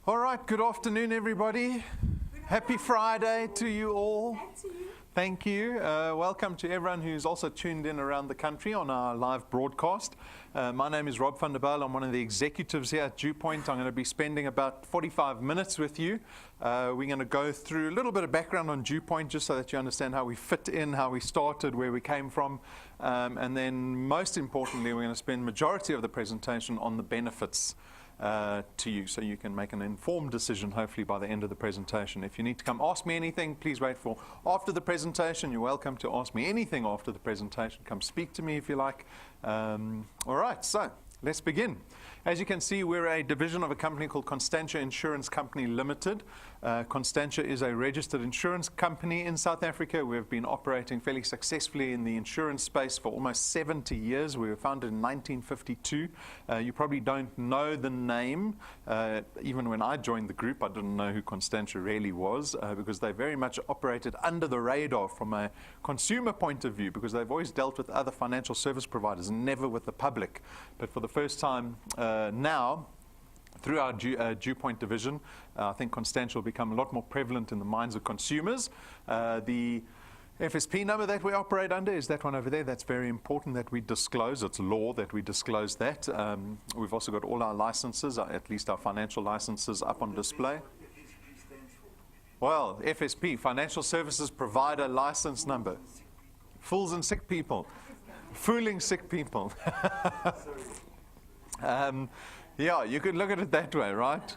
All right, good afternoon, everybody. Happy Friday to you all. Thank you. Welcome to everyone who's also tuned in around the country on our live broadcast. My name is Rob van der Bijl. I'm one of the executives here at DuePoint. I'm going to be spending about 45 minutes with you. We're going to go through a little bit of background on DuePoint just so that you understand how we fit in, how we started, where we came from. And then most importantly, we're going to spend the majority of the presentation on the benefits to you, so you can make an informed decision hopefully by the end of the presentation. If you need to come ask me anything, please wait for after the presentation. You're welcome to ask me anything after the presentation. Come speak to me if you like. All right, so let's begin. As you can see, we're a division of a company called Constantia Insurance Company Limited. Constantia is a registered insurance company in South Africa. We've been operating fairly successfully in the insurance space for almost 70 years. We were founded in 1952. You probably don't know the name. Even when I joined the group, I didn't know who Constantia really was because they very much operated under the radar from a consumer point of view, because they've always dealt with other financial service providers, never with the public. But for the first time now, through our DuePoint division, I think Constantia will become a lot more prevalent in the minds of consumers. The FSP number that we operate under is that one over there. That's very important that we disclose. It's law that we disclose that. We've also got all our licenses, at least our financial licenses, up on display. Well, FSP, Financial Services Provider License Number. Fools and sick people. Fooling sick people. Yeah, you could look at it that way, right?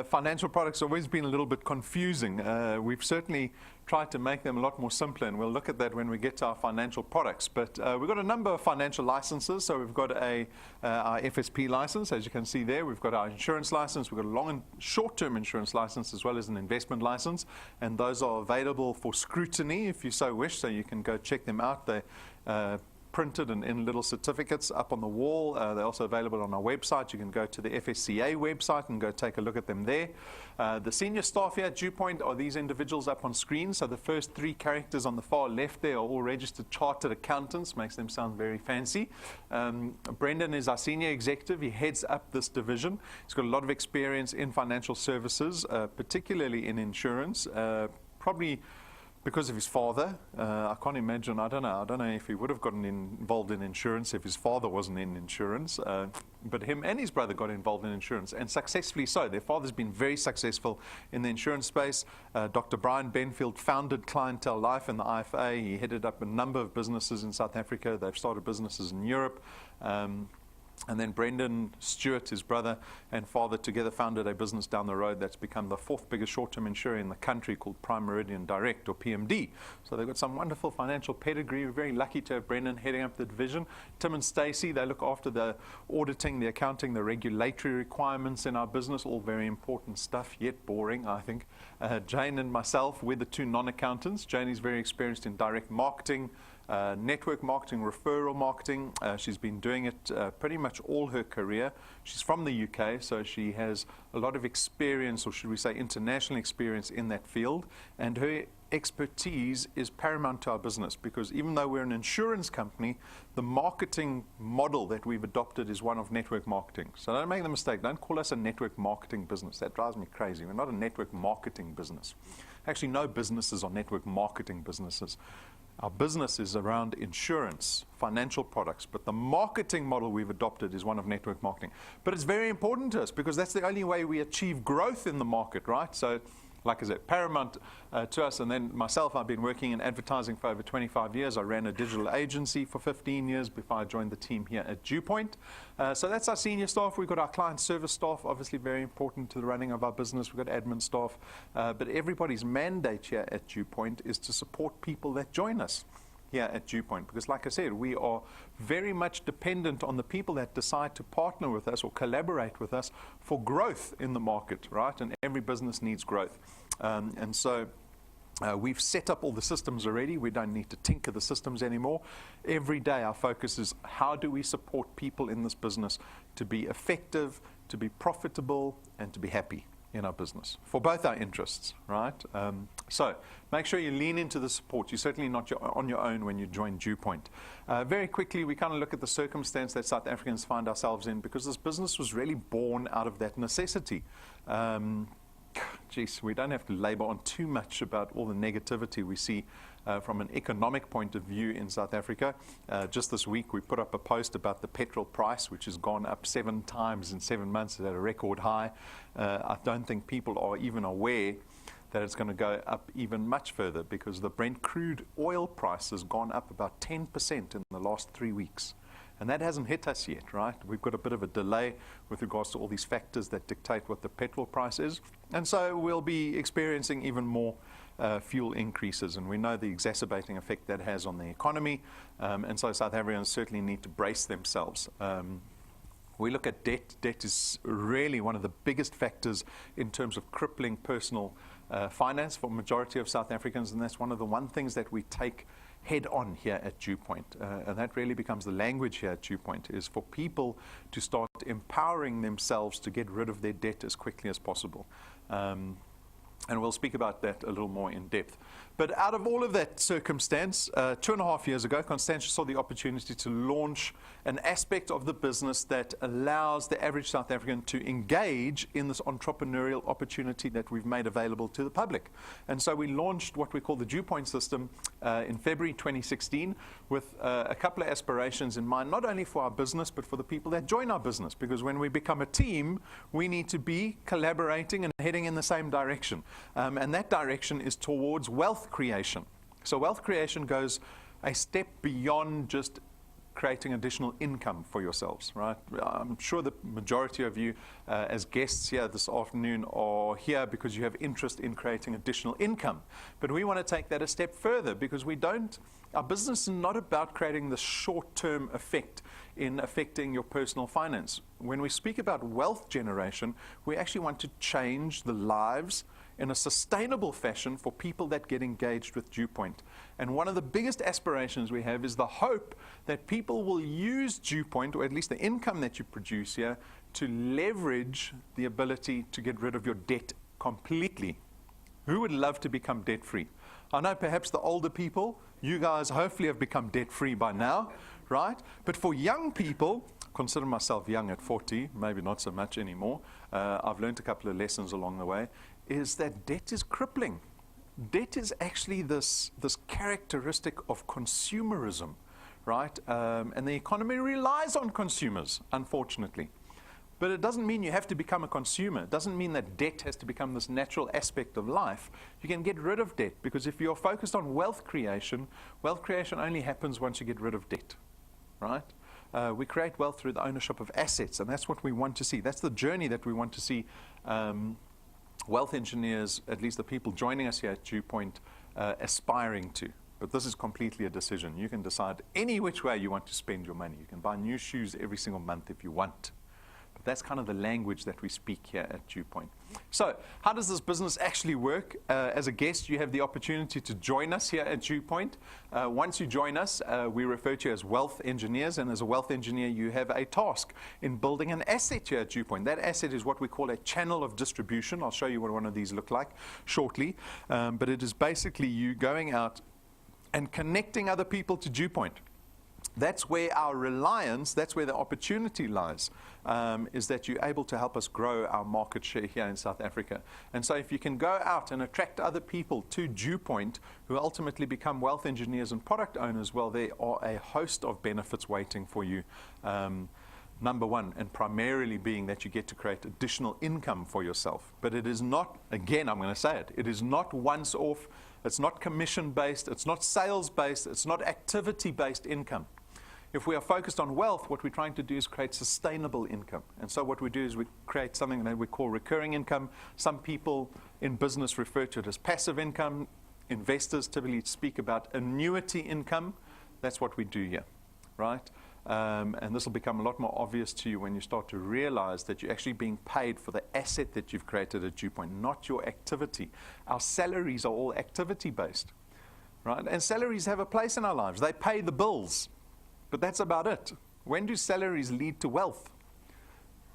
Financial products have always been a little bit confusing. We've certainly tried to make them a lot more simpler, and we'll look at that when we get to our financial products. But we've got a number of financial licenses. So we've got our FSP license, as you can see there. We've got our insurance license. We've got a long and short-term insurance license, as well as an investment license. And those are available for scrutiny, if you so wish. So you can go check them out. They're printed and in little certificates up on the wall. They're also available on our website. You can go to the FSCA website and go take a look at them there. The senior staff here at DuePoint are these individuals up on screen. So the first three characters on the far left there are all registered chartered accountants. Makes them sound very fancy. Brendan is our senior executive. He heads up this division. He's got a lot of experience in financial services, particularly in insurance. Probably because of his father. I can't imagine, I don't know if he would have gotten involved in insurance if his father wasn't in insurance. But him and his brother got involved in insurance, and successfully so. Their father's been very successful in the insurance space. Dr. Brian Benfield founded Clientele Life in the IFA. He headed up a number of businesses in South Africa. They've started businesses in Europe. And then Brendan Stewart, his brother and father, together founded a business down the road that's become the fourth biggest short-term insurer in the country, called Prime Meridian Direct, or PMD. So they've got some wonderful financial pedigree. We're very lucky to have Brendan heading up the division. Tim and Stacey, they look after the auditing, the accounting, the regulatory requirements in our business, all very important stuff, yet boring, I think. Jane and myself, we're the two non-accountants. Jane is very experienced in direct marketing, network marketing, referral marketing. She's been doing it pretty much all her career. She's from the UK, so she has a lot of experience, or should we say international experience, in that field. And her expertise is paramount to our business, because even though we're an insurance company, the marketing model that we've adopted is one of network marketing. So don't make the mistake. Don't call us a network marketing business. That drives me crazy. We're not a network marketing business. Actually, no businesses are network marketing businesses. Our business is around insurance, financial products, but the marketing model we've adopted is one of network marketing. But it's very important to us, because that's the only way we achieve growth in the market, right? So, like I said, paramount to us. And then myself, I've been working in advertising for over 25 years. I ran a digital agency for 15 years before I joined the team here at DuePoint. So that's our senior staff. We've got our client service staff, obviously very important to the running of our business. We've got admin staff. But everybody's mandate here at DuePoint is to support people that join us here at DuePoint, because like I said, we are very much dependent on the people that decide to partner with us or collaborate with us for growth in the market, right? And every business needs growth. And so we've set up all the systems already. We don't need to tinker the systems anymore. Every day our focus is, how do we support people in this business to be effective, to be profitable, and to be happy? in our business for both our interests, right? So make sure you lean into the support. You're certainly not on your own when you join DuePoint. Very quickly, we kind of look at the circumstance that South Africans find ourselves in, because this business was really born out of that necessity. Geez, we don't have to labor on too much about all the negativity we see from an economic point of view in South Africa. Just this week, we put up a post about the petrol price, which has gone up 7 times in 7 months at a record high. I don't think people are even aware that it's going to go up even much further, because the Brent crude oil price has gone up about 10% in the last 3 weeks. And that hasn't hit us yet, right? We've got a bit of a delay with regards to all these factors that dictate what the petrol price is. And so we'll be experiencing even more fuel increases. And we know the exacerbating effect that has on the economy. And so South Africans certainly need to brace themselves. We look at debt. Debt is really one of the biggest factors in terms of crippling personal finance for the majority of South Africans. And that's one of the things that we take head on here at DuePoint. And that really becomes the language here at DuePoint, is for people to start empowering themselves to get rid of their debt as quickly as possible. And we'll speak about that a little more in depth. But out of all of that circumstance, 2.5 years ago, Constantia saw the opportunity to launch an aspect of the business that allows the average South African to engage in this entrepreneurial opportunity that we've made available to the public. And so we launched what we call the DuePoint system in February 2016 with a couple of aspirations in mind, not only for our business, but for the people that join our business. Because when we become a team, we need to be collaborating and heading in the same direction. And that direction is towards wealth creation. So wealth creation goes a step beyond just creating additional income for yourselves, right? I'm sure the majority of you as guests here this afternoon are here because you have interest in creating additional income. But we want to take that a step further, because our business is not about creating the short-term effect in affecting your personal finance. When we speak about wealth generation, we actually want to change the lives in a sustainable fashion for people that get engaged with DuePoint. And one of the biggest aspirations we have is the hope that people will use DuePoint, or at least the income that you produce here, to leverage the ability to get rid of your debt completely. Who would love to become debt-free? I know perhaps the older people, you guys hopefully have become debt-free by now, right? But for young people, consider myself young at 40, maybe not so much anymore. I've learned a couple of lessons along the way, is that debt is crippling. Debt is actually this characteristic of consumerism, right? And the economy relies on consumers, unfortunately. But it doesn't mean you have to become a consumer. It doesn't mean that debt has to become this natural aspect of life. You can get rid of debt, because if you're focused on wealth creation only happens once you get rid of debt, right? We create wealth through the ownership of assets, and that's what we want to see. That's the journey that we want to see wealth engineers, at least the people joining us here at DuePoint, aspiring to. But this is completely a decision. You can decide any which way you want to spend your money. You can buy new shoes every single month if you want. But that's kind of the language that we speak here at DuePoint. So how does this business actually work? As a guest, you have the opportunity to join us here at DuePoint. Once you join us, we refer to you as wealth engineers. And as a wealth engineer, you have a task in building an asset here at DuePoint. That asset is what we call a channel of distribution. I'll show you what one of these look like shortly. But it is basically you going out and connecting other people to DuePoint. That's where our reliance, that's where the opportunity lies, is that you're able to help us grow our market share here in South Africa. And so if you can go out and attract other people to DuePoint who ultimately become wealth engineers and product owners, well, there are a host of benefits waiting for you. Number one, and primarily being that you get to create additional income for yourself. But it is not, again, I'm going to say it, it is not once off, it's not commission-based, it's not sales-based, it's not activity-based income. If we are focused on wealth, what we're trying to do is create sustainable income. And so what we do is we create something that we call recurring income. Some people in business refer to it as passive income. Investors typically speak about annuity income. That's what we do here, right? And this will become a lot more obvious to you when you start to realize that you're actually being paid for the asset that you've created at DuePoint, not your activity. Our salaries are all activity-based, right? And salaries have a place in our lives. They pay the bills. But that's about it. When do salaries lead to wealth?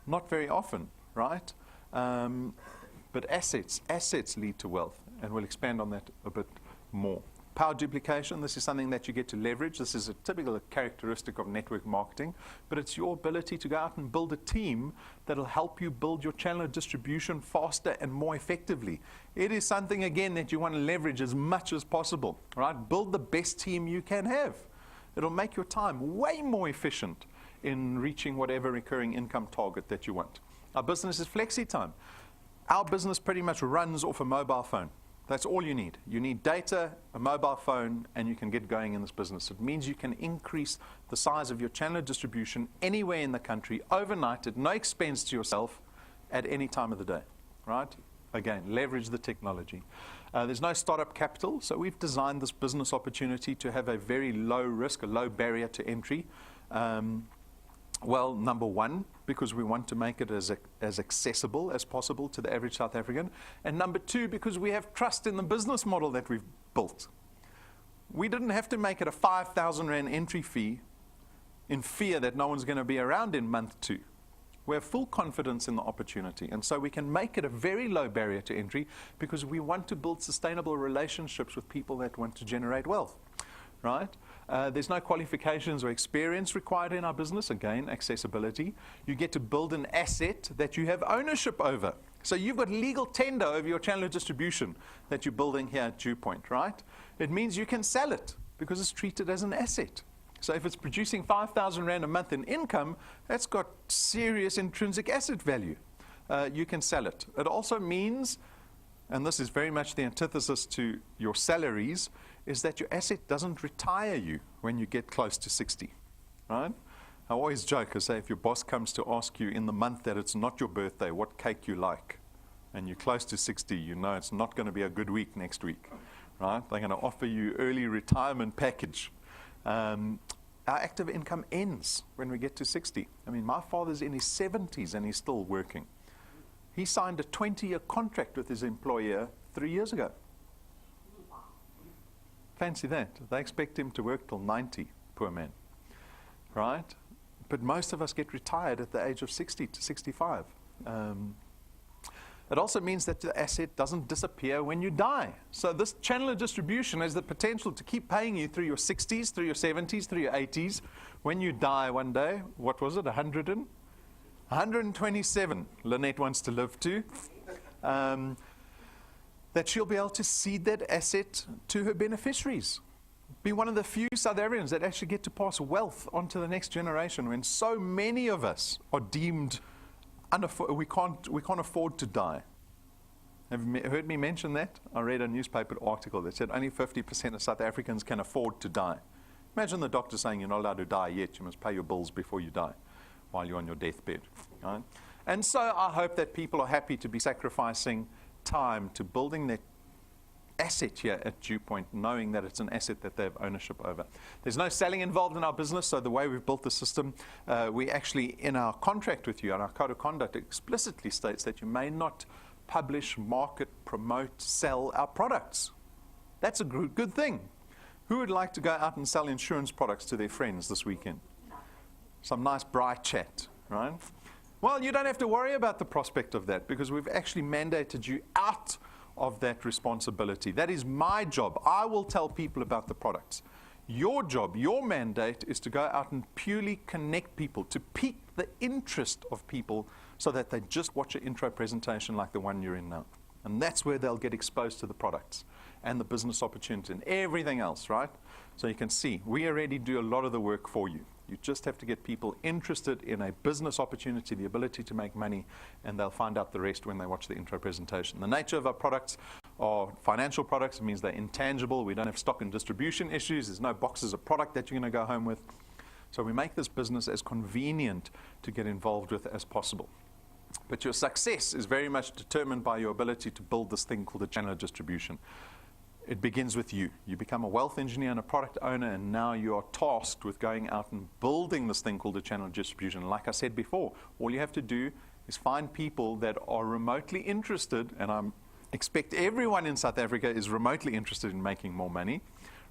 Not very often, right? But assets lead to wealth, and we'll expand on that a bit more. Power duplication, this is something that you get to leverage. This is a typical characteristic of network marketing, but it's your ability to go out and build a team that'll help you build your channel of distribution faster and more effectively. It is something, again, that you want to leverage as much as possible, right? Build the best team you can have. It'll make your time way more efficient in reaching whatever recurring income target that you want. Our business is flexi time. Our business pretty much runs off a mobile phone. That's all you need. You need data, a mobile phone, and you can get going in this business. It means you can increase the size of your channel of distribution anywhere in the country, overnight, at no expense to yourself, at any time of the day, right? Again, leverage the technology. There's no startup capital, so we've designed this business opportunity to have a very low risk, a low barrier to entry. Well, number one, because we want to make it as accessible as possible to the average South African. And number two, because we have trust in the business model that we've built. We didn't have to make it a 5,000 Rand entry fee in fear that no one's going to be around in month 2. We have full confidence in the opportunity. And so we can make it a very low barrier to entry because we want to build sustainable relationships with people that want to generate wealth, right? There's no qualifications or experience required in our business. Again, accessibility. You get to build an asset that you have ownership over. So you've got legal tender over your channel of distribution that you're building here at DuePoint, right? It means you can sell it because it's treated as an asset. So if it's producing 5,000 Rand a month in income, that's got serious intrinsic asset value. You can sell it. It also means, and this is very much the antithesis to your salaries, is that your asset doesn't retire you when you get close to 60, right? I always joke, I say, if your boss comes to ask you in the month that it's not your birthday what cake you like, and you're close to 60, you know it's not going to be a good week next week, right? They're going to offer you early retirement package. Our active income ends when we get to 60. I mean, my father's in his 70s and he's still working. He signed a 20-year contract with his employer 3 years ago. Fancy that. They expect him to work till 90, poor man, right? But most of us get retired at the age of 60 to 65. It also means that the asset doesn't disappear when you die. So this channel of distribution has the potential to keep paying you through your 60s, through your 70s, through your 80s. When you die one day, what was it, 127, Lynette wants to live to. That she'll be able to cede that asset to her beneficiaries. Be one of the few South Africans that actually get to pass wealth on to the next generation when so many of us are deemed we can't afford to die. Have you heard me mention that? I read a newspaper article that said only 50% of South Africans can afford to die. Imagine the doctor saying you're not allowed to die yet, you must pay your bills before you die while you're on your deathbed. Right? And so I hope that people are happy to be sacrificing time to building that asset here at DuePoint, knowing that it's an asset that they have ownership over. There's no selling involved in our business, so the way we've built the system, we actually, in our contract with you, and our code of conduct explicitly states that you may not publish, market, promote, sell our products. That's a good thing. Who would like to go out and sell insurance products to their friends this weekend? Some nice bright chat, right? Well, you don't have to worry about the prospect of that because we've actually mandated you out of that responsibility. That is my job. I will tell people about the products. Your job, your mandate is to go out and purely connect people, to pique the interest of people so that they just watch an intro presentation like the one you're in now. And that's where they'll get exposed to the products and the business opportunity and everything else, right? So you can see, we already do a lot of the work for you. You just have to get people interested in a business opportunity, the ability to make money, and they'll find out the rest when they watch the intro presentation. The nature of our products are financial products. It means they're intangible. We don't have stock and distribution issues. There's no boxes of product that you're going to go home with. So we make this business as convenient to get involved with as possible. But your success is very much determined by your ability to build this thing called a channel of distribution. It begins with you. You become a wealth engineer and a product owner, and now you are tasked with going out and building this thing called a channel of distribution. Like I said before, all you have to do is find people that are remotely interested, and I expect everyone in South Africa is remotely interested in making more money,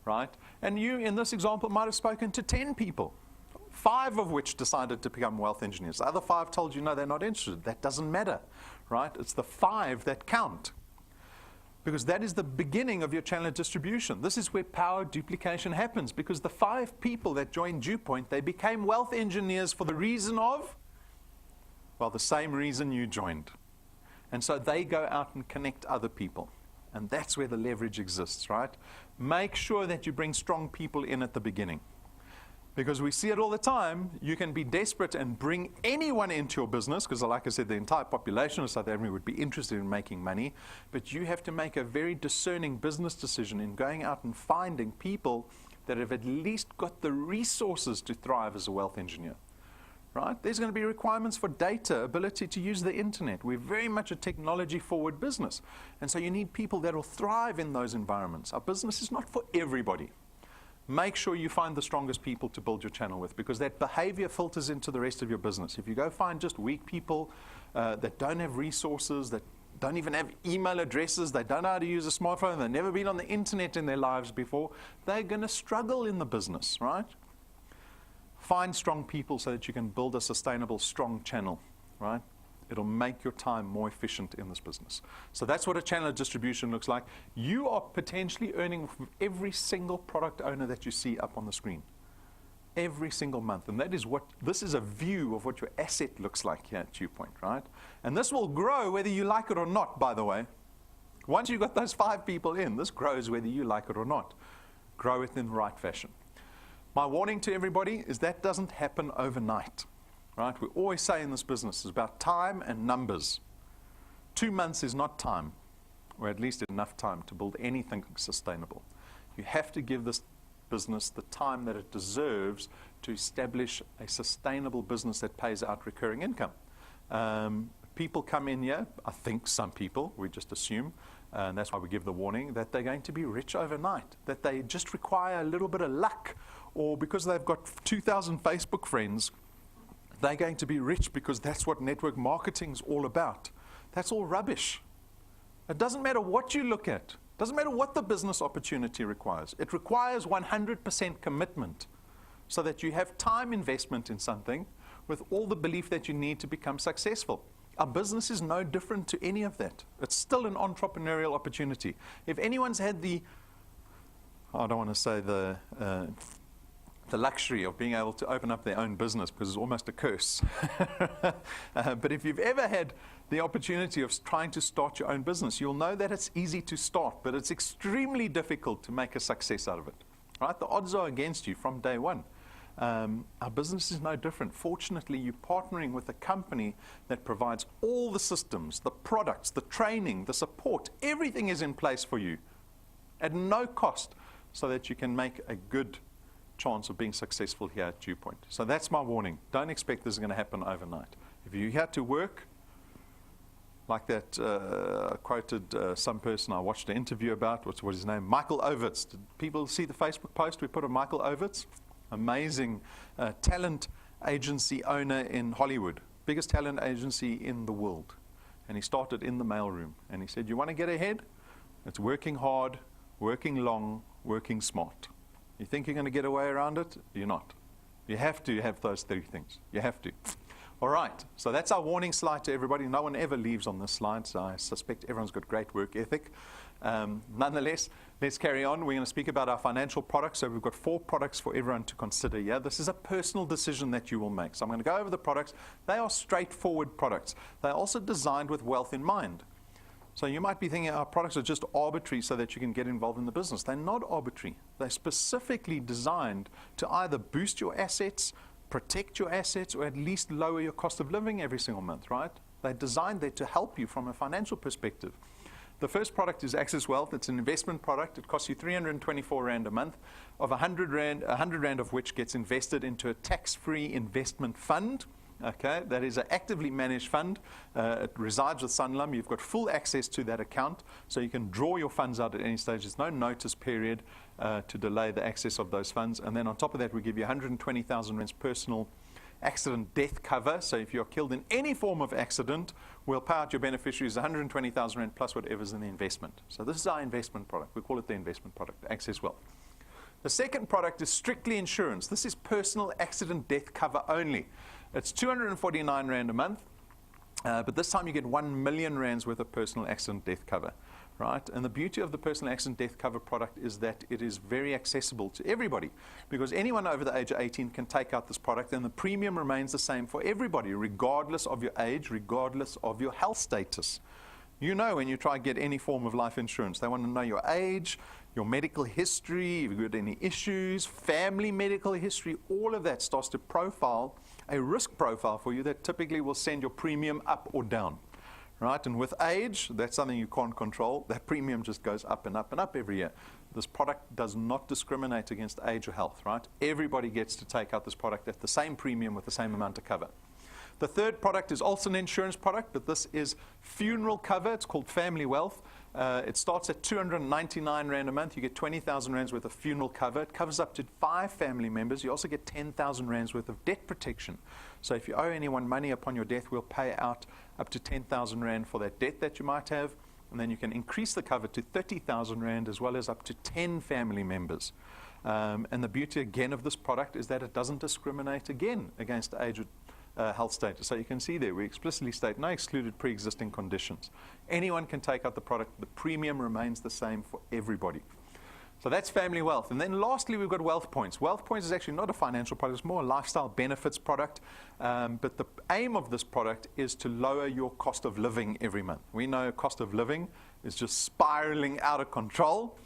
right? And you, in this example, might have spoken to 10 people. 5 of which decided to become wealth engineers. The other 5 told you, no, they're not interested. That doesn't matter, right? It's the 5 that count. Because that is the beginning of your channel of distribution. This is where power duplication happens, because the 5 people that joined DuePoint, they became wealth engineers for the reason of, well, the same reason you joined. And so they go out and connect other people. And that's where the leverage exists, right? Make sure that you bring strong people in at the beginning. Because we see it all the time. You can be desperate and bring anyone into your business, because like I said, the entire population of South Africa would be interested in making money. But you have to make a very discerning business decision in going out and finding people that have at least got the resources to thrive as a wealth engineer. Right? There's going to be requirements for data, ability to use the internet. We're very much a technology-forward business. And so you need people that will thrive in those environments. Our business is not for everybody. Make sure you find the strongest people to build your channel with, because that behavior filters into the rest of your business. If you go find just weak people that don't have resources, that don't even have email addresses, they don't know how to use a smartphone, they've never been on the internet in their lives before, they're going to struggle in the business, right? Find strong people so that you can build a sustainable, strong channel, right? It'll make your time more efficient in this business. So that's what a channel of distribution looks like. You are potentially earning from every single product owner that you see up on the screen. Every single month. And that is this is a view of what your asset looks like here at DuePoint, right? And this will grow whether you like it or not, by the way. Once you've got those 5 people in, this grows whether you like it or not. Grow it in the right fashion. My warning to everybody is that doesn't happen overnight, right? We always say in this business, it's about time and numbers. 2 months is not time, or at least enough time to build anything sustainable. You have to give this business the time that it deserves to establish a sustainable business that pays out recurring income. People come in here, I think some people, we just assume, and that's why we give the warning, that they're going to be rich overnight, that they just require a little bit of luck, or because they've got 2,000 Facebook friends, they're going to be rich because that's what network marketing is all about. That's all rubbish. It doesn't matter what you look at. It doesn't matter what the business opportunity requires. It requires 100% commitment so that you have time investment in something with all the belief that you need to become successful. Our business is no different to any of that. It's still an entrepreneurial opportunity. If anyone's had I don't want to say the luxury of being able to open up their own business, because it's almost a curse. But if you've ever had the opportunity of trying to start your own business, you'll know that it's easy to start, but it's extremely difficult to make a success out of it. Right? The odds are against you from day one. Our business is no different. Fortunately, you're partnering with a company that provides all the systems, the products, the training, the support. Everything is in place for you at no cost so that you can make a good chance of being successful here at DuePoint. So that's my warning. Don't expect this is going to happen overnight. If you had to work like that, quoted some person I watched an interview about, what's his name? Michael Ovitz. Did people see the Facebook post we put of Michael Ovitz? Amazing talent agency owner in Hollywood, biggest talent agency in the world. And he started in the mailroom. And he said, you want to get ahead? It's working hard, working long, working smart. You think you're going to get away around it? You're not. You have to have those 3 things. You have to. All right. So that's our warning slide to everybody. No one ever leaves on this slide, so I suspect everyone's got great work ethic. Nonetheless, let's carry on. We're going to speak about our financial products. So we've got 4 products for everyone to consider here. This is a personal decision that you will make. So I'm going to go over the products. They are straightforward products. They're also designed with wealth in mind. So you might be thinking our products are just arbitrary so that you can get involved in the business. They're not arbitrary. They're specifically designed to either boost your assets, protect your assets, or at least lower your cost of living every single month, right? They're designed there to help you from a financial perspective. The first product is Access Wealth. It's an investment product. It costs you 324 Rand a month, of 100 Rand of which gets invested into a tax-free investment fund. Okay, that is an actively managed fund. It resides with Sanlam. You've got full access to that account, so you can draw your funds out at any stage. There's no notice period to delay the access of those funds. And then on top of that, we give you 120,000 Rand personal accident death cover. So if you're killed in any form of accident, we'll pay out your beneficiaries 120,000 Rand plus whatever's in the investment. So this is our investment product. We call it the investment product, Access Wealth. The second product is strictly insurance. This is personal accident death cover only. It's 249 Rand a month, but this time you get 1 million Rands worth of personal accident death cover. Right? And the beauty of the personal accident death cover product is that it is very accessible to everybody, because anyone over the age of 18 can take out this product, and the premium remains the same for everybody, regardless of your age, regardless of your health status. You know, when you try to get any form of life insurance, they want to know your age, your medical history, if you've got any issues, family medical history. All of that starts to profile a risk profile for you that typically will send your premium up or down. Right? And with age, that's something you can't control. That premium just goes up and up and up every year. This product does not discriminate against age or health. Right? Everybody gets to take out this product at the same premium with the same amount of cover. The third product is also an insurance product, but this is funeral cover. It's called Family Wealth. It starts at 299 Rand a month. You get 20,000 Rands worth of funeral cover. It covers up to 5 family members. You also get 10,000 Rands worth of debt protection. So if you owe anyone money upon your death, we'll pay out up to 10,000 Rand for that debt that you might have. And then you can increase the cover to 30,000 Rand as well as up to 10 family members. And the beauty again of this product is that it doesn't discriminate again against age or health status. So you can see there, we explicitly state no excluded pre-existing conditions. Anyone can take out the product. The premium remains the same for everybody. So that's Family Wealth. And then lastly, we've got Wealth Points. Wealth Points is actually not a financial product. It's more a lifestyle benefits product. But the aim of this product is to lower your cost of living every month. We know cost of living is just spiraling out of control.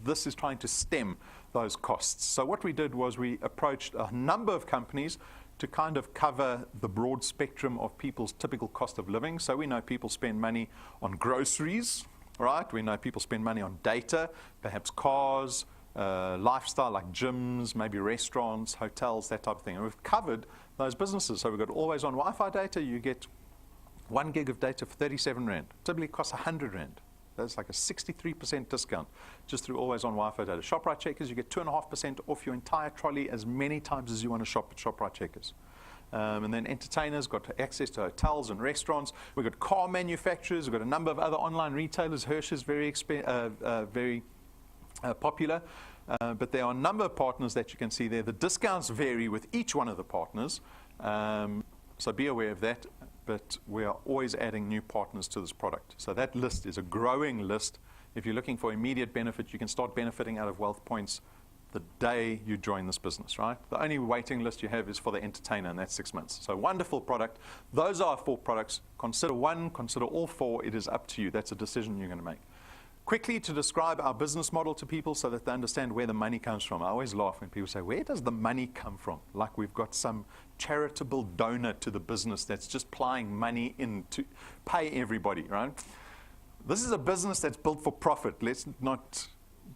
This is trying to stem those costs. So what we did was we approached a number of companies to kind of cover the broad spectrum of people's typical cost of living. So we know people spend money on groceries, right? We know people spend money on data, perhaps cars, lifestyle like gyms, maybe restaurants, hotels, that type of thing. And we've covered those businesses. So we've got always on Wi-Fi data. You get 1 gig of data for 37 Rand. Typically costs 100 Rand. That's like a 63% discount just through always on Wi-Fi data. ShopRite Checkers, you get 2.5% off your entire trolley as many times as you want to shop at ShopRite Checkers. And then entertainers got access to hotels and restaurants. We've got car manufacturers. We've got a number of other online retailers. Hirsch is very popular. But there are a number of partners that you can see there. The discounts vary with each one of the partners. So be aware of that. But we are always adding new partners to this product. So that list is a growing list. If you're looking for immediate benefit, you can start benefiting out of Wealth Points the day you join this business, right? The only waiting list you have is for the entertainer, and that's 6 months. So wonderful product. Those are 4 products. Consider one, consider all 4. It is up to you. That's a decision you're going to make. Quickly to describe our business model to people so that they understand where the money comes from. I always laugh when people say, where does the money come from? Like we've got some charitable donor to the business that's just plying money in to pay everybody, right? This is a business that's built for profit. Let's not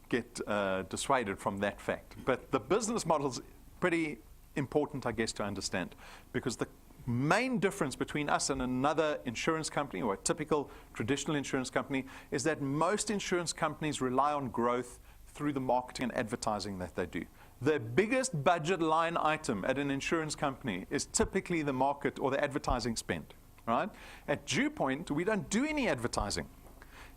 get dissuaded from that fact. But the business model is pretty important, I guess, to understand, because the main difference between us and another insurance company or a typical traditional insurance company is that most insurance companies rely on growth through the marketing and advertising that they do. The biggest budget line item at an insurance company is typically the market or the advertising spend, right? At DuePoint, we don't do any advertising.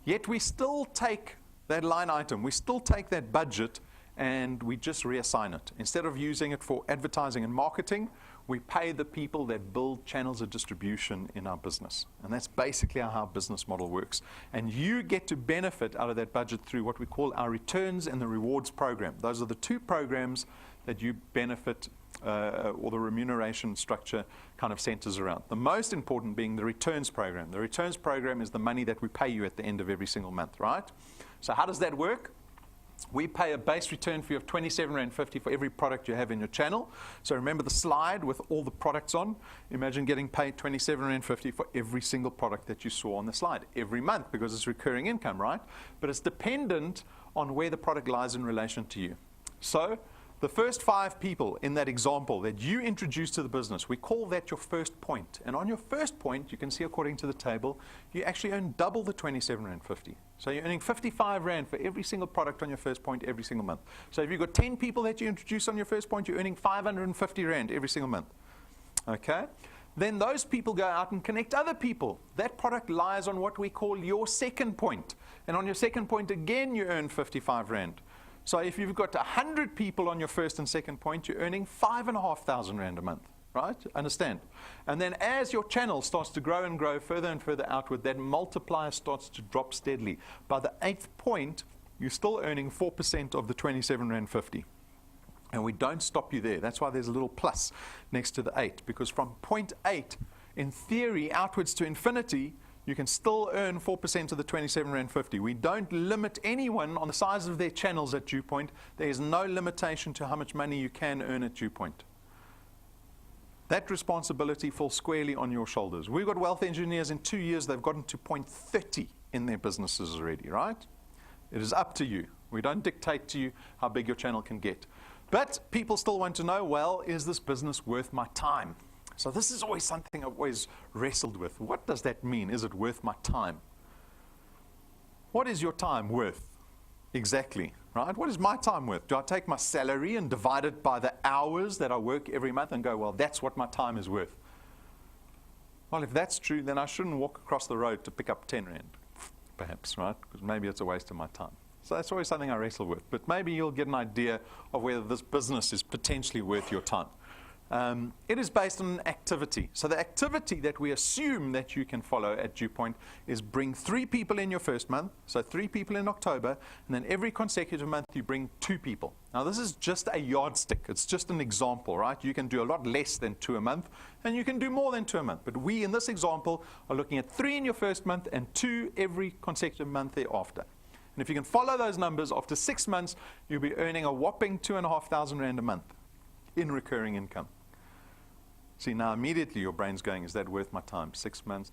Yet we still take that line item, we still take that budget and we just reassign it. Instead of using it for advertising and marketing, we pay the people that build channels of distribution in our business. And that's basically how our business model works. And you get to benefit out of that budget through what we call our returns and the rewards program. Those are the 2 programs that you benefit or the remuneration structure kind of centers around. The most important being the returns program. The returns program is the money that we pay you at the end of every single month, right? So how does that work? We pay a base return fee of 27.50 Rand for every product you have in your channel. So remember the slide with all the products on. Imagine getting paid 27.50 Rand for every single product that you saw on the slide every month, because it's recurring income, right? But it's dependent on where the product lies in relation to you. So the first 5 people in that example that you introduce to the business, we call that your first point. And on your first point, you can see according to the table, you actually earn double the 27.50 Rand. So you're earning 55 Rand for every single product on your first point every single month. So if you've got 10 people that you introduce on your first point, you're earning 550 Rand every single month. Okay? Then those people go out and connect other people. That product lies on what we call your second point. And on your second point, again, you earn 55 Rand. So if you've got 100 people on your first and second point, you're earning 5,500 Rand a month, right? Understand? And then as your channel starts to grow and grow further and further outward, that multiplier starts to drop steadily. By the 8th point, you're still earning 4% of the 27 Rand 50. And we don't stop you there. That's why there's a little plus next to the 8, because from point 8, in theory, outwards to infinity, you can still earn 4% of the 27 Rand 50. We don't limit anyone on the size of their channels at DuePoint. There is no limitation to how much money you can earn at DuePoint. That responsibility falls squarely on your shoulders. We've got wealth engineers in 2 years, they've gotten to point 30 in their businesses already, right? It is up to you. We don't dictate to you how big your channel can get. But people still want to know, well, is this business worth my time? So this is always something I've always wrestled with. What does that mean? Is it worth my time? What is your time worth exactly, right? What is my time worth? Do I take my salary and divide it by the hours that I work every month and go, well, that's what my time is worth? Well, if that's true, then I shouldn't walk across the road to pick up 10 Rand, perhaps, right? Because maybe it's a waste of my time. So that's always something I wrestle with. But maybe you'll get an idea of whether this business is potentially worth your time. It is based on an activity. So the activity that we assume that you can follow at DuePoint is bring 3 people in your first month, so 3 people in October, and then every consecutive month you bring 2 people. Now this is just a yardstick. It's just an example, right? You can do a lot less than 2 a month, and you can do more than 2 a month. But we, in this example, are looking at 3 in your first month and 2 every consecutive month thereafter. And if you can follow those numbers, after 6 months, you'll be earning a whopping 2,500 Rand a month in recurring income. See, now immediately your brain's going, is that worth my time? 6 months,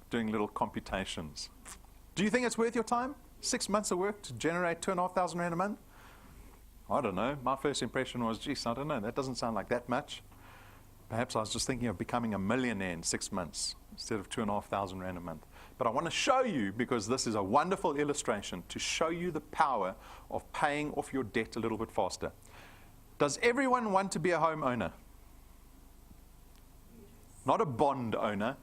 doing little computations. Do you think it's worth your time? 6 months of work to generate 2,500 Rand a month? I don't know. My first impression was, geez, I don't know. That doesn't sound like that much. Perhaps I was just thinking of becoming a millionaire in 6 months instead of 2,500 Rand a month. But I want to show you, because this is a wonderful illustration, to show you the power of paying off your debt a little bit faster. Does everyone want to be a homeowner? Not a bond owner,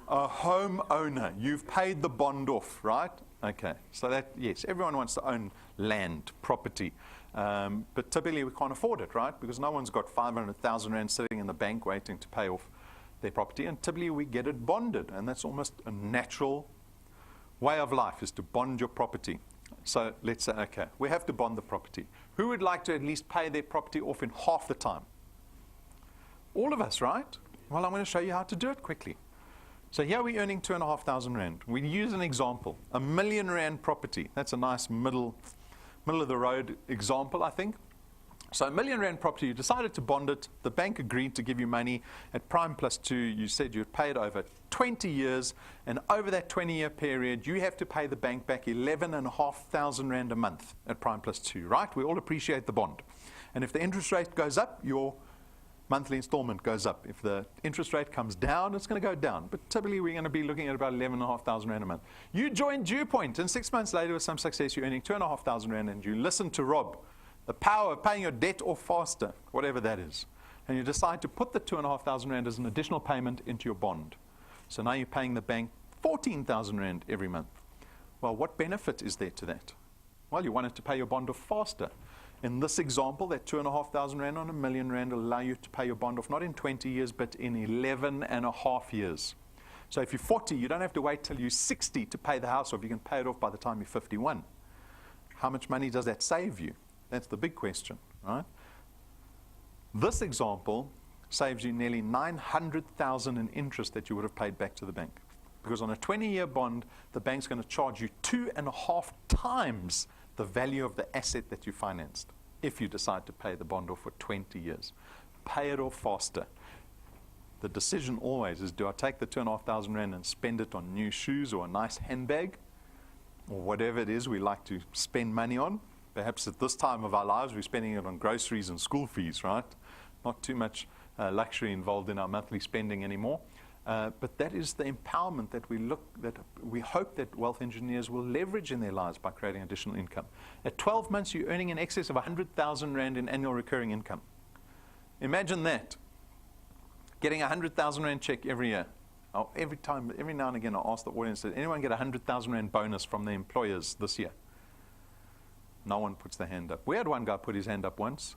a homeowner. You've paid the bond off, right? Okay, so that, yes, everyone wants to own land, property. But typically we can't afford it, right? Because no one's got 500,000 Rand sitting in the bank waiting to pay off their property. And typically we get it bonded. And that's almost a natural way of life, is to bond your property. So let's say, okay, we have to bond the property. Who would like to at least pay their property off in half the time? All of us, right? Well, I'm going to show you how to do it quickly. So here we're earning 2,500 Rand. We use an example, a R1 million property. That's a nice middle of the road example, I think. So a R1 million property, you decided to bond it. The bank agreed to give you money at prime plus 2. You said you'd pay it over 20 years. And over that 20-year period, you have to pay the bank back 11,500 Rand a month at prime plus 2, right? We all appreciate the bond. And if the interest rate goes up, your monthly installment goes up. If the interest rate comes down, it's going to go down. But typically, we're going to be looking at about 11,500 Rand a month. You join DuePoint, and 6 months later, with some success, you're earning 2,500 Rand, and you listen to Rob. The power of paying your debt off faster, whatever that is. And you decide to put the 2,500 Rand as an additional payment into your bond. So now you're paying the bank 14,000 Rand every month. Well, what benefit is there to that? Well, you wanted to pay your bond off faster. In this example, that 2,500 Rand on R1 million will allow you to pay your bond off not in 20 years, but in 11.5 years. So if you're 40, you don't have to wait till you're 60 to pay the house off. You can pay it off by the time you're 51. How much money does that save you? That's the big question, right? This example saves you nearly 900,000 in interest that you would have paid back to the bank. Because on a 20-year bond, the bank's going to charge you 2.5 times the value of the asset that you financed if you decide to pay the bond off for 20 years. Pay it off faster. The decision always is, do I take the 2,500 Rand and spend it on new shoes or a nice handbag or whatever it is we like to spend money on? Perhaps at this time of our lives, we're spending it on groceries and school fees, right? Not too much luxury involved in our monthly spending anymore. But that is the empowerment that we hope that wealth engineers will leverage in their lives by creating additional income. At 12 months, you're earning in excess of 100,000 Rand in annual recurring income. Imagine that. Getting a 100,000 Rand check every year. Every now and again, I ask the audience, did anyone get a 100,000 Rand bonus from their employers this year? No one puts their hand up. We had one guy put his hand up once.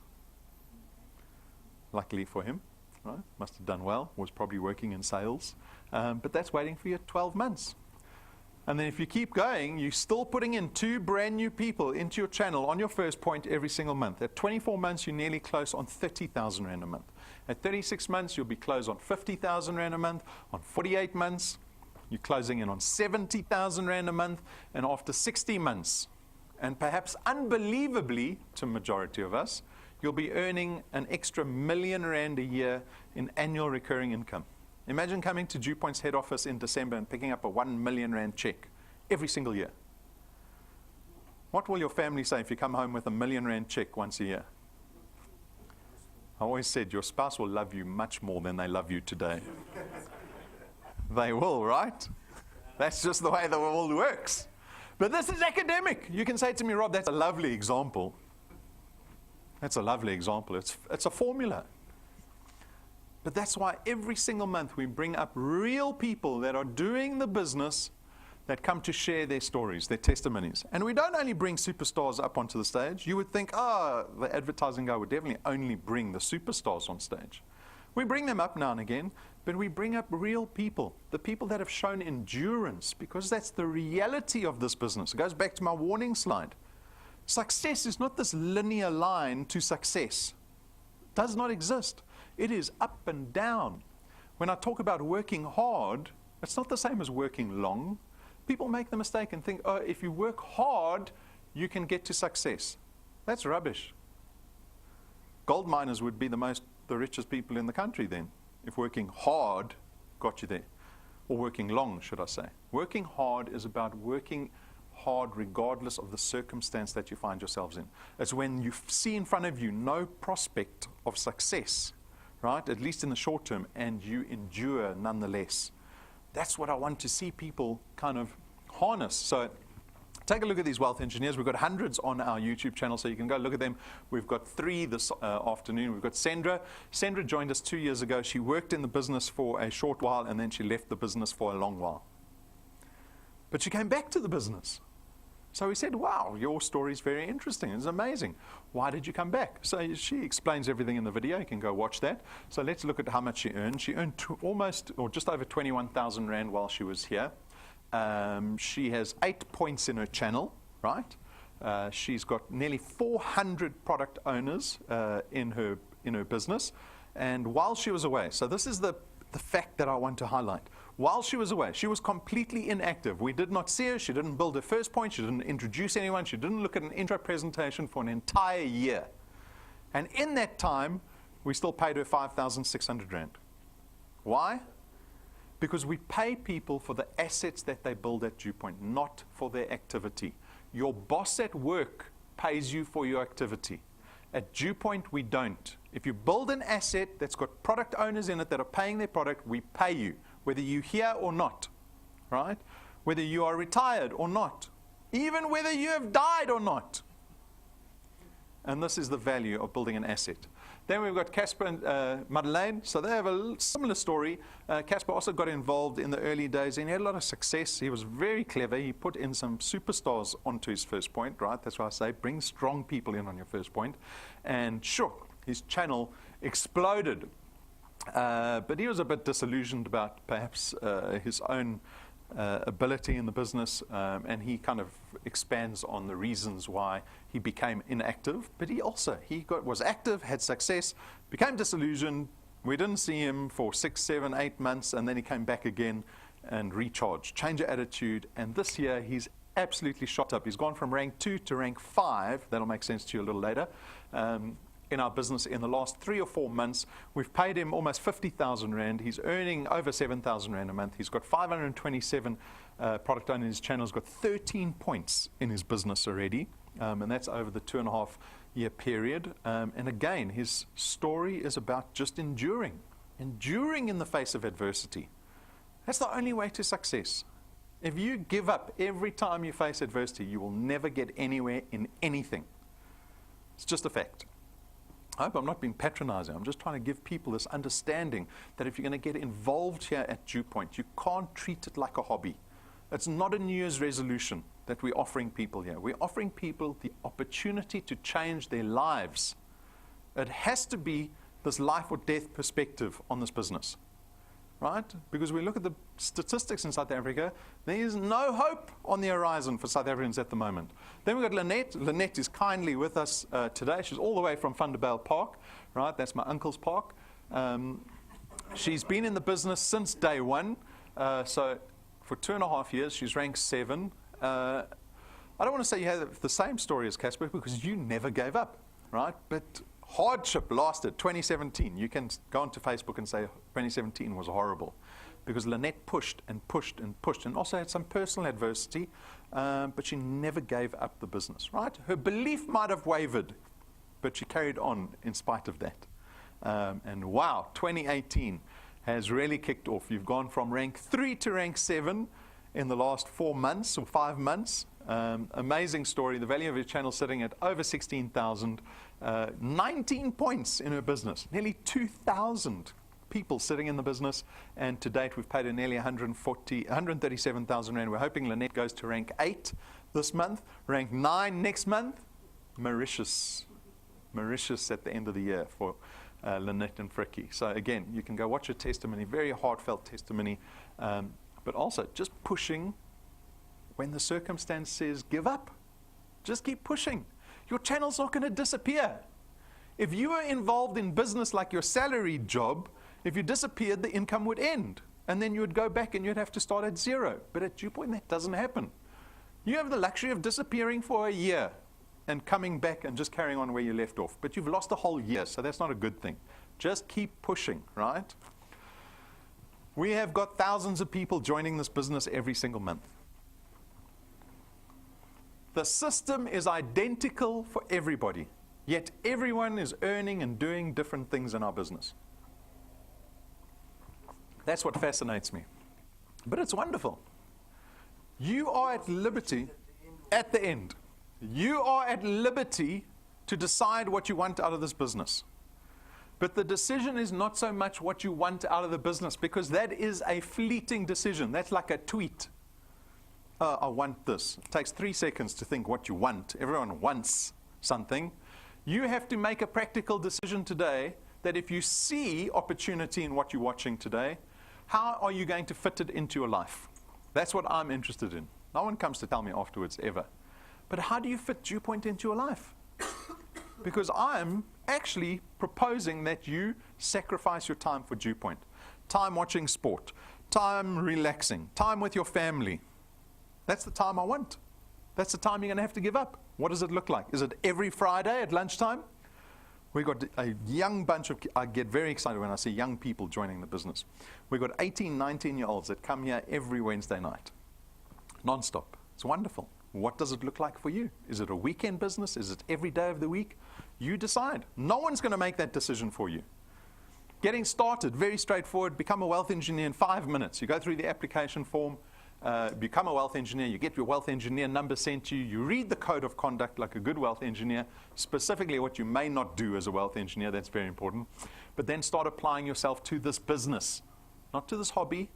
Luckily for him, right? Must have done well. Was probably working in sales. But that's waiting for you 12 months. And then if you keep going, you're still putting in 2 brand new people into your channel on your first point every single month. At 24 months, you're nearly close on 30,000 Rand a month. At 36 months, you'll be close on 50,000 Rand a month. On 48 months, you're closing in on 70,000 Rand a month. And after 60 months, and perhaps unbelievably to majority of us, you'll be earning an extra R1 million a year in annual recurring income. Imagine coming to DuePoint's head office in December and picking up a R1 million check every single year. What will your family say if you come home with a R1 million check once a year? I always said your spouse will love you much more than they love you today. They will, right? That's just the way the world works. But this is academic. You can say to me, Rob, that's a lovely example. That's a lovely example. It's a formula. But that's why every single month we bring up real people that are doing the business that come to share their stories, their testimonies. And we don't only bring superstars up onto the stage. You would think, the advertising guy would definitely only bring the superstars on stage. We bring them up now and again, but we bring up real people, the people that have shown endurance, because that's the reality of this business. It goes back to my warning slide. Success is not this linear line to success. It does not exist. It is up and down. When I talk about working hard, it's not the same as working long. People make the mistake and think, if you work hard, you can get to success. That's rubbish. Gold miners would be the richest people in the country then, if working hard got you there. Or working long, should I say. Working hard is about working hard regardless of the circumstance that you find yourselves in. It's when you see in front of you no prospect of success, right, at least in the short term, and you endure nonetheless. That's what I want to see people kind of harness. So take a look at these wealth engineers. We've got hundreds on our YouTube channel, so you can go look at them. We've got 3 this afternoon. We've got Sandra. Sandra joined us 2 years ago. She worked in the business for a short while, and then she left the business for a long while. But she came back to the business. So we said, wow, your story is very interesting. It's amazing. Why did you come back? So she explains everything in the video. You can go watch that. So let's look at how much she earned. She earned almost, or just over 21,000 Rand while she was here. She has 8 points in her channel, right? She's got nearly 400 product owners in her business. And while she was away, so this is the fact that I want to highlight. While she was away, she was completely inactive. We did not see her. She didn't build her first point. She didn't introduce anyone. She didn't look at an intro presentation for an entire year. And in that time, we still paid her 5,600 Rand. Why? Because we pay people for the assets that they build at DuePoint, not for their activity. Your boss at work pays you for your activity. At DuePoint, we don't. If you build an asset that's got product owners in it that are paying their product, we pay you, whether you're here or not, right? Whether you are retired or not, even whether you have died or not. And this is the value of building an asset. Then we've got Casper and Madeleine. So they have a similar story. Casper also got involved in the early days, and he had a lot of success. He was very clever. He put in some superstars onto his first point, right? That's why I say bring strong people in on your first point. And sure, his channel exploded. But he was a bit disillusioned about perhaps his own ability in the business, and he kind of expands on the reasons why he became inactive. But he was active, had success, became disillusioned. We didn't see him for 6, 7, 8 months, and then he came back again and recharged, change of attitude. And this year he's absolutely shot up. He's gone from rank 2 to rank 5. That'll make sense to you a little later. In our business in the last 3 or 4 months. We've paid him almost 50,000 Rand. He's earning over 7,000 Rand a month. He's got 527 product owners in his channel. He's got 13 points in his business already, and that's over the 2.5 year period. And again, his story is about just enduring in the face of adversity. That's the only way to success. If you give up every time you face adversity, you will never get anywhere in anything. It's just a fact. I hope I'm not being patronizing. I'm just trying to give people this understanding that if you're going to get involved here at DuePoint, you can't treat it like a hobby. It's not a New Year's resolution that we're offering people here? We're offering people the opportunity to change their lives. It has to be this life or death perspective on this business, right? Because we look at the statistics in South Africa, there is no hope on the horizon for South Africans at the moment. Then we've got Lynette. Lynette is kindly with us today. She's all the way from Thunderbale Park, right? That's my uncle's park. She's been in the business since day one. So for 2.5 years, she's ranked 7. I don't want to say you have the same story as Casper because you never gave up, right? But hardship lasted 2017. You can go onto Facebook and say 2017 was horrible because Lynette pushed and pushed and pushed and also had some personal adversity, but she never gave up the business, right? Her belief might have wavered, but she carried on in spite of that. And wow, 2018 has really kicked off. You've gone from rank 3 to rank 7 in the last 4 months or 5 months. Amazing story. The value of your channel sitting at over 16,000. 19 points in her business. Nearly 2,000 people sitting in the business. And to date, we've paid her nearly 137,000 Rand. We're hoping Lynette goes to rank 8 this month. Rank 9 next month. Mauritius at the end of the year for Lynette and Frikkie. So again, you can go watch her testimony, very heartfelt testimony, but also just pushing when the circumstance says give up. Just keep pushing. Your channel's not going to disappear. If you were involved in business like your salaried job, if you disappeared, the income would end. And then you would go back and you'd have to start at 0. But at DuePoint, that doesn't happen. You have the luxury of disappearing for a year and coming back and just carrying on where you left off. But you've lost a whole year, so that's not a good thing. Just keep pushing, right? We have got thousands of people joining this business every single month. The system is identical for everybody, yet everyone is earning and doing different things in our business. That's what fascinates me. But it's wonderful. You are at liberty at the end. You are at liberty to decide what you want out of this business. But the decision is not so much what you want out of the business, because that is a fleeting decision. That's like a tweet. I want this. It takes 3 seconds to think what you want. Everyone wants something. You have to make a practical decision today that if you see opportunity in what you're watching today, how are you going to fit it into your life? That's what I'm interested in. No one comes to tell me afterwards, ever. But how do you fit DuePoint into your life? Because I'm actually proposing that you sacrifice your time for DuePoint. Time watching sport, time relaxing, time with your family. That's the time I want. That's the time you're going to have to give up. What does it look like? Is it every Friday at lunchtime? We've got a young bunch of, I get very excited when I see young people joining the business. We've got 18, 19-year-olds that come here every Wednesday night, non-stop. It's wonderful. What does it look like for you? Is it a weekend business? Is it every day of the week? You decide. No one's going to make that decision for you. Getting started, very straightforward. Become a wealth engineer in 5 minutes. You go through the application form, become a wealth engineer. You get your wealth engineer number sent to you. You read the code of conduct like a good wealth engineer, specifically what you may not do as a wealth engineer. That's very important. But then start applying yourself to this business, not to this hobby,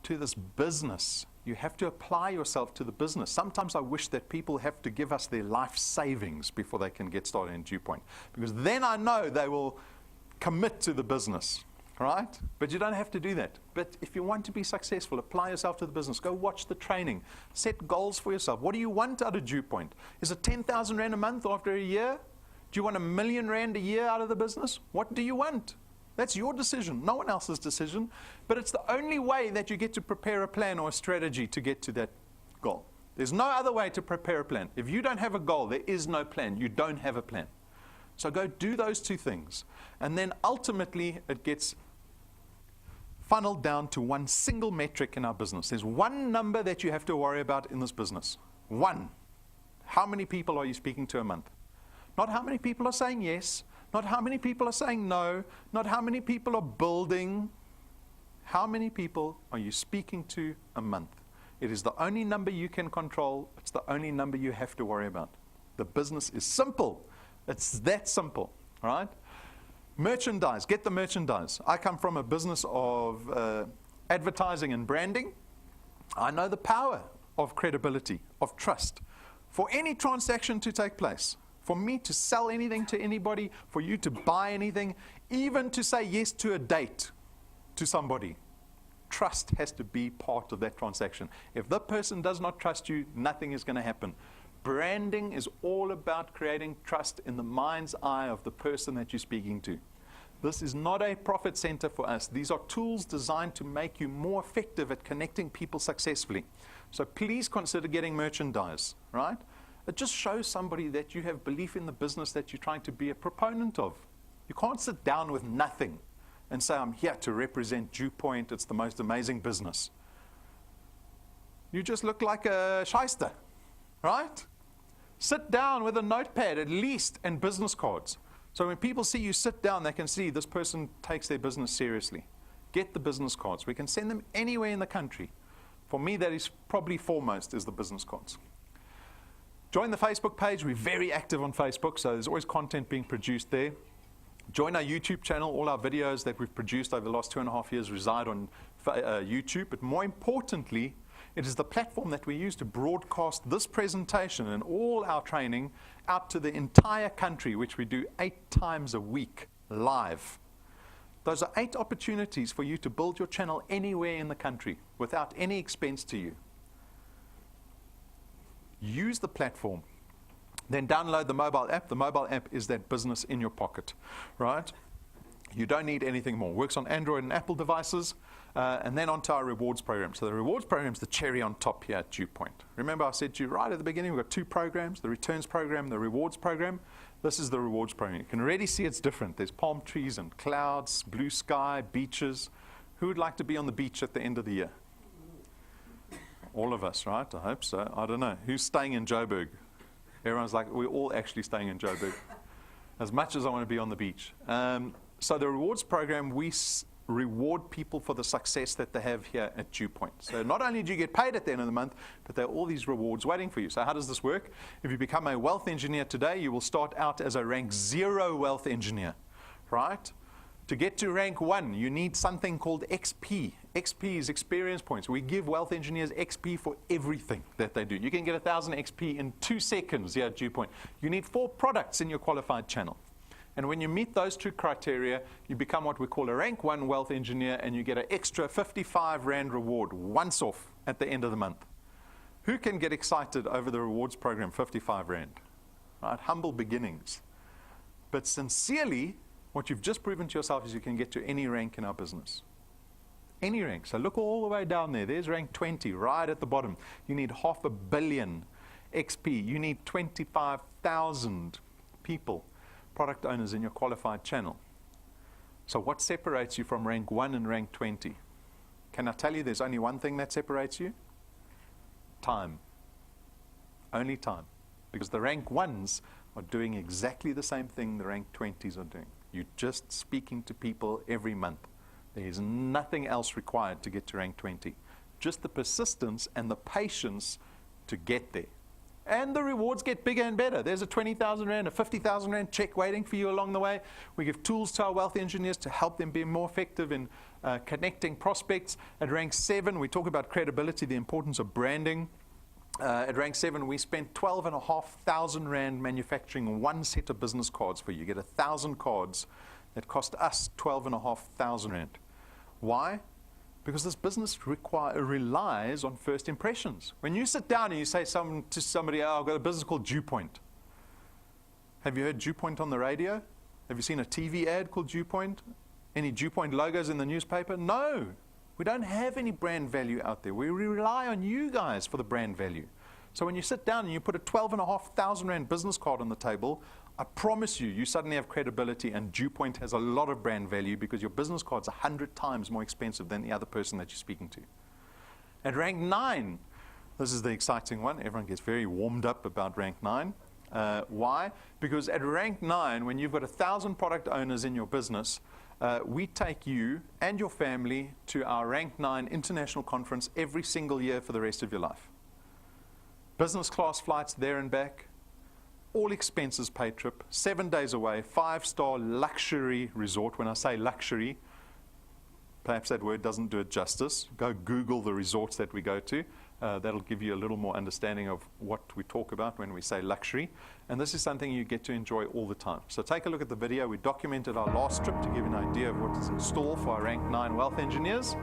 to this business. You have to apply yourself to the business. Sometimes I wish that people have to give us their life savings before they can get started in DuePoint, because then I know they will commit to the business, right? But you don't have to do that. But if you want to be successful, apply yourself to the business. Go watch the training. Set goals for yourself. What do you want out of DuePoint? Is it 10,000 Rand a month after a year? Do you want R1 million a year out of the business? What do you want? That's your decision, no one else's decision. But it's the only way that you get to prepare a plan or a strategy to get to that goal. There's no other way to prepare a plan. If you don't have a goal, there is no plan. You don't have a plan. So go do those 2 things. And then ultimately it gets funneled down to one single metric in our business. There's one number that you have to worry about in this business. One. How many people are you speaking to a month? Not how many people are saying yes. Not how many people are saying no. Not how many people are building. How many people are you speaking to a month? It is the only number you can control. It's the only number you have to worry about. The business is simple. It's that simple, right? Merchandise. Get the merchandise. I come from a business of advertising and branding. I know the power of credibility, of trust, for any transaction to take place, for me to sell anything to anybody, for you to buy anything, even to say yes to a date to somebody. Trust has to be part of that transaction. If the person does not trust you, nothing is going to happen. Branding is all about creating trust in the mind's eye of the person that you're speaking to. This is not a profit center for us. These are tools designed to make you more effective at connecting people successfully. So please consider getting merchandise, right? It just shows somebody that you have belief in the business that you're trying to be a proponent of. You can't sit down with nothing and say, I'm here to represent DuePoint. It's the most amazing business. You just look like a shyster, right? Sit down with a notepad at least and business cards. So when people see you sit down, they can see this person takes their business seriously. Get the business cards. We can send them anywhere in the country. For me, that is probably foremost is the business cards. Join the Facebook page. We're very active on Facebook, so there's always content being produced there. Join our YouTube channel. All our videos that we've produced over the last 2.5 years reside on YouTube. But more importantly, it is the platform that we use to broadcast this presentation and all our training out to the entire country, which we do 8 times a week live. Those are 8 opportunities for you to build your channel anywhere in the country without any expense to you. Use the platform. Then download the mobile app. The mobile app is that business in your pocket, right? You don't need anything more. Works on Android and Apple devices. And then onto our rewards program. So the rewards program is the cherry on top here at DuePoint. Remember I said to you right at the beginning, we've got 2 programs, the returns program, the rewards program. This is the rewards program. You can already see it's different. There's palm trees and clouds, blue sky, beaches. Who would like to be on the beach at the end of the year? All of us, right? I hope so. I don't know. Who's staying in Joburg? Everyone's like, we're all actually staying in Joburg. As much as I want to be on the beach. So the rewards program, we reward people for the success that they have here at DuePoint. So not only do you get paid at the end of the month, but there are all these rewards waiting for you. So how does this work? If you become a wealth engineer today, you will start out as a rank 0 wealth engineer, right? To get to rank 1, you need something called XP. XP is experience points. We give wealth engineers XP for everything that they do. You can get 1,000 XP in 2 seconds here at DuePoint. You need 4 products in your qualified channel. And when you meet those 2 criteria, you become what we call a rank 1 wealth engineer, and you get an extra 55 Rand reward once off at the end of the month. Who can get excited over the rewards program, 55 Rand? Right? Humble beginnings. But sincerely, what you've just proven to yourself is you can get to any rank in our business. Any rank. So look all the way down there. There's rank 20 right at the bottom. You need 500 million XP. You need 25,000 people, product owners in your qualified channel. So what separates you from rank 1 and rank 20? Can I tell you there's only one thing that separates you? Time. Only time. Because the rank 1s are doing exactly the same thing the rank 20s are doing. You're just speaking to people every month. There is nothing else required to get to rank 20. Just the persistence and the patience to get there. And the rewards get bigger and better. There's a 20,000 Rand, a 50,000 Rand check waiting for you along the way. We give tools to our wealth engineers to help them be more effective in connecting prospects. At rank 7, we talk about credibility, the importance of branding. At rank 7, we spent 12,500 Rand manufacturing 1 set of business cards for you. You get 1,000 cards that cost us 12,500 Rand. Why? Because this business relies on first impressions. When you sit down and you say to somebody, oh, I've got a business called DuePoint. Have you heard DuePoint on the radio? Have you seen a TV ad called DuePoint? Any DuePoint logos in the newspaper? No. We don't have any brand value out there. We rely on you guys for the brand value. So when you sit down and you put a 12,500 Rand business card on the table, I promise you, you suddenly have credibility, and DuePoint has a lot of brand value because your business card's 100 times more expensive than the other person that you're speaking to. At rank 9, this is the exciting one. Everyone gets very warmed up about rank 9. Why? Because at rank 9, when you've got 1,000 product owners in your business, we take you and your family to our rank 9 international conference every single year for the rest of your life. Business class flights there and back. All expenses paid trip, 7 days away, 5-star luxury resort. When I say luxury, perhaps that word doesn't do it justice. Go Google the resorts that we go to. That'll give you a little more understanding of what we talk about when we say luxury. And this is something you get to enjoy all the time. So take a look at the video. We documented our last trip to give you an idea of what is in store for our Rank 9 wealth engineers.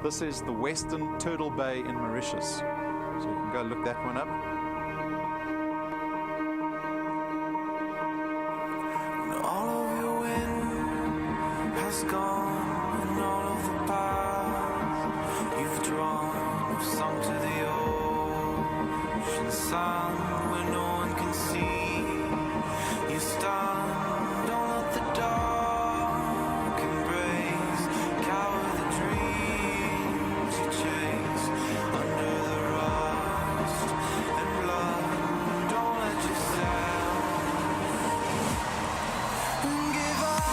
This is the Western Turtle Bay in Mauritius. So you can go look that one up. All of your wind has gone, and all of the paths you've drawn have sunk to the ocean sun where no one can see. You stand on at the dark embrace, cower the dreams you chase under the rust and blood. Don't let yourself give up.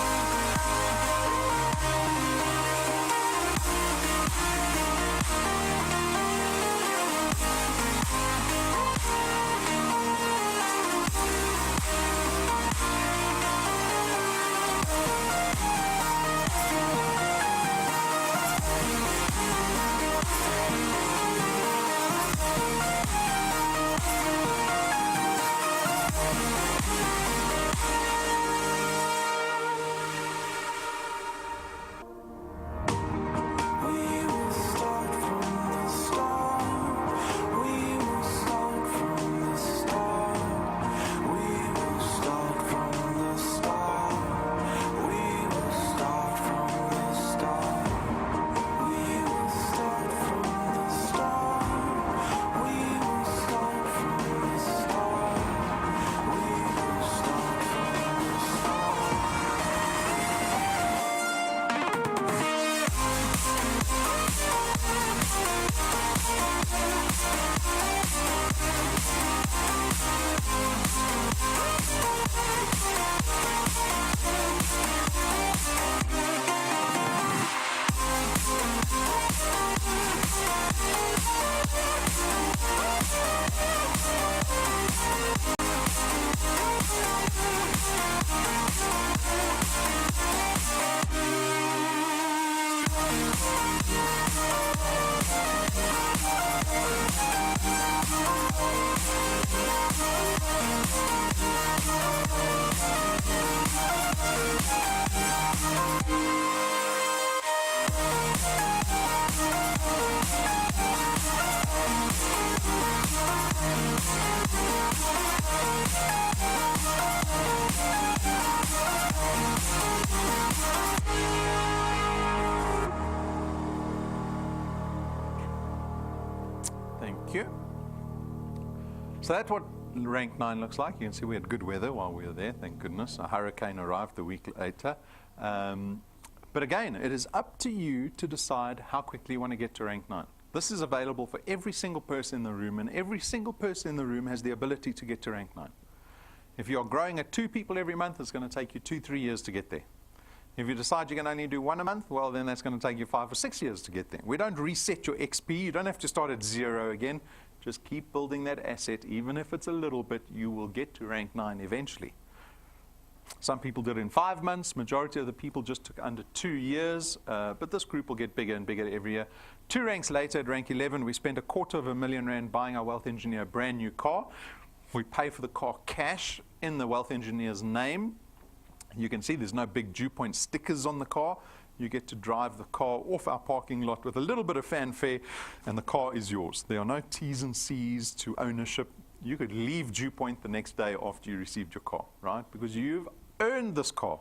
We will start from the start. We will start from the start. We will start from the start. We will start from the start. We will start from the start. We will start from the start. We will start from the start. Thank you. So that's what Rank 9 looks like. You can see we had good weather while we were there, thank goodness. A hurricane arrived the week later. But again, it is up to you to decide how quickly you want to get to Rank 9. This is available for every single person in the room, and every single person in the room has the ability to get to Rank 9. If you're growing at 2 people every month, it's going to take you 2-3 years to get there. If you decide you can only do 1 a month, well, then that's going to take you 5 or 6 years to get there. We don't reset your XP. You don't have to start at 0 again. Just keep building that asset. Even if it's a little bit, you will get to Rank 9 eventually. Some people did it in 5 months. Majority of the people just took under 2 years. But this group will get bigger and bigger every year. 2 ranks later, at rank 11, we spent $250,000 buying our wealth engineer a brand new car. We pay for the car cash in the wealth engineer's name. You can see there's no big DuePoint stickers on the car. You get to drive the car off our parking lot with a little bit of fanfare, and the car is yours. There are no T's and C's to ownership. You could leave DuePoint the next day after you received your car, right? Because you've earned this car.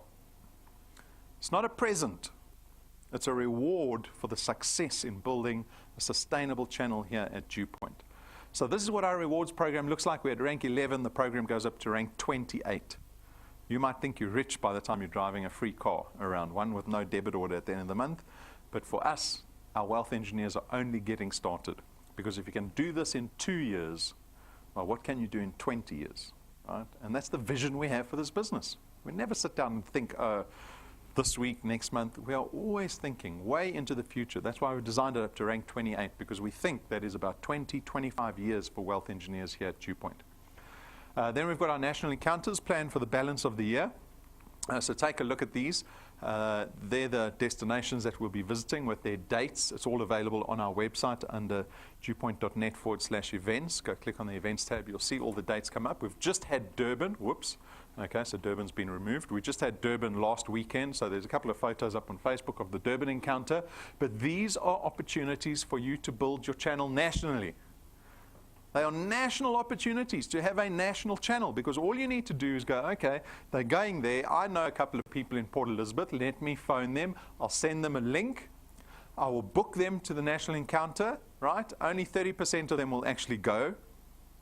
It's not a present. It's a reward for the success in building a sustainable channel here at DuePoint. So this is what our rewards program looks like. We're at rank 11. The program goes up to rank 28. You might think you're rich by the time you're driving a free car around, one with no debit order at the end of the month. But for us, our wealth engineers are only getting started. Because if you can do this in 2 years, well, what can you do in 20 years? Right? And that's the vision we have for this business. We never sit down and think, this week, next month. We are always thinking way into the future. That's why we designed it up to rank 28, because we think that is about 20, 25 years for wealth engineers here at DuePoint. Then we've got our national encounters planned for the balance of the year. So take a look at these. They're the destinations that we'll be visiting with their dates. It's all available on our website under DuePoint.net/events. Go click on the events tab. You'll see all the dates come up. We've just had Durban. Whoops. Okay, so Durban's been removed. We just had Durban last weekend, so there's a couple of photos up on Facebook of the Durban encounter. But these are opportunities for you to build your channel nationally. They are national opportunities to have a national channel, because all you need to do is go, okay, they're going there. I know a couple of people in Port Elizabeth. Let me phone them. I'll send them a link. I will book them to the national encounter, right? Only 30% of them will actually go.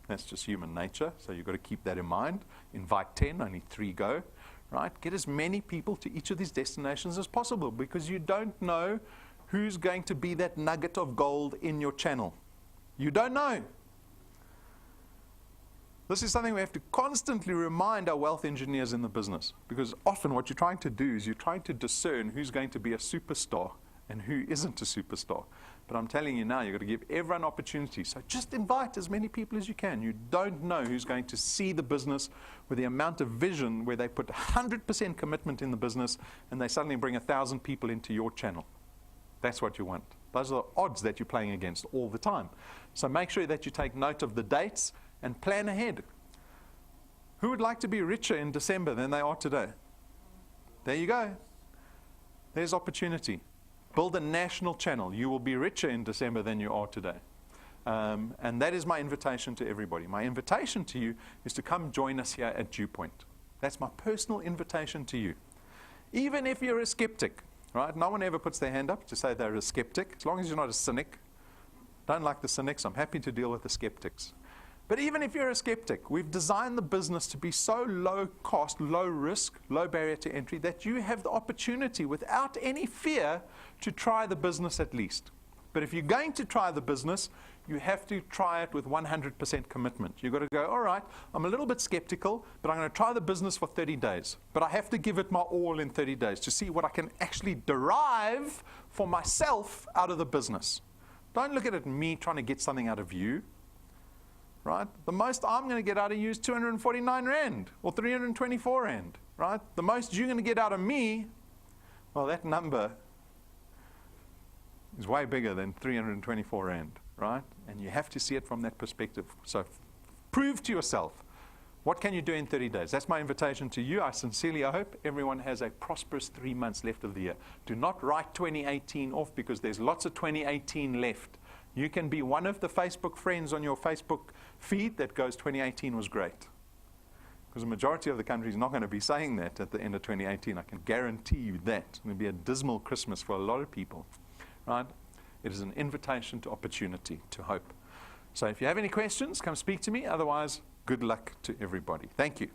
That's just human nature, so you've got to keep that in mind. Invite 10, only 3 go, right? Get as many people to each of these destinations as possible, because you don't know who's going to be that nugget of gold in your channel. You don't know. This is something we have to constantly remind our wealth engineers in the business, because often what you're trying to do is you're trying to discern who's going to be a superstar and who isn't a superstar. But I'm telling you now, you've got to give everyone opportunity. So just invite as many people as you can. You don't know who's going to see the business with the amount of vision where they put 100% commitment in the business and they suddenly bring 1,000 people into your channel. That's what you want. Those are the odds that you're playing against all the time. So make sure that you take note of the dates and plan ahead. Who would like to be richer in December than they are today? There you go. There's opportunity. Build a national channel. You will be richer in December than you are today. And that is my invitation to everybody. My invitation to you is to come join us here at DuePoint. That's my personal invitation to you. Even if you're a skeptic, right? No one ever puts their hand up to say they're a skeptic. As long as you're not a cynic. Don't like the cynics. I'm happy to deal with the skeptics. But even if you're a skeptic, we've designed the business to be so low cost, low risk, low barrier to entry that you have the opportunity without any fear to try the business at least. But if you're going to try the business, you have to try it with 100% commitment. You've got to go, all right, I'm a little bit skeptical, but I'm going to try the business for 30 days. But I have to give it my all in 30 days to see what I can actually derive for myself out of the business. Don't look at it me trying to get something out of you. Right? The most I'm going to get out of you is 249 Rand or 324 Rand. Right? The most you're going to get out of me, well, that number is way bigger than 324 Rand. Right? And you have to see it from that perspective. So prove to yourself, what can you do in 30 days? That's my invitation to you. I sincerely hope everyone has a prosperous 3 months left of the year. Do not write 2018 off, because there's lots of 2018 left. You can be one of the Facebook friends on your Facebook feed that goes, 2018 was great. Because the majority of the country is not going to be saying that at the end of 2018. I can guarantee you that. It's going to be a dismal Christmas for a lot of people. Right? It is an invitation to opportunity, to hope. So if you have any questions, come speak to me. Otherwise, good luck to everybody. Thank you.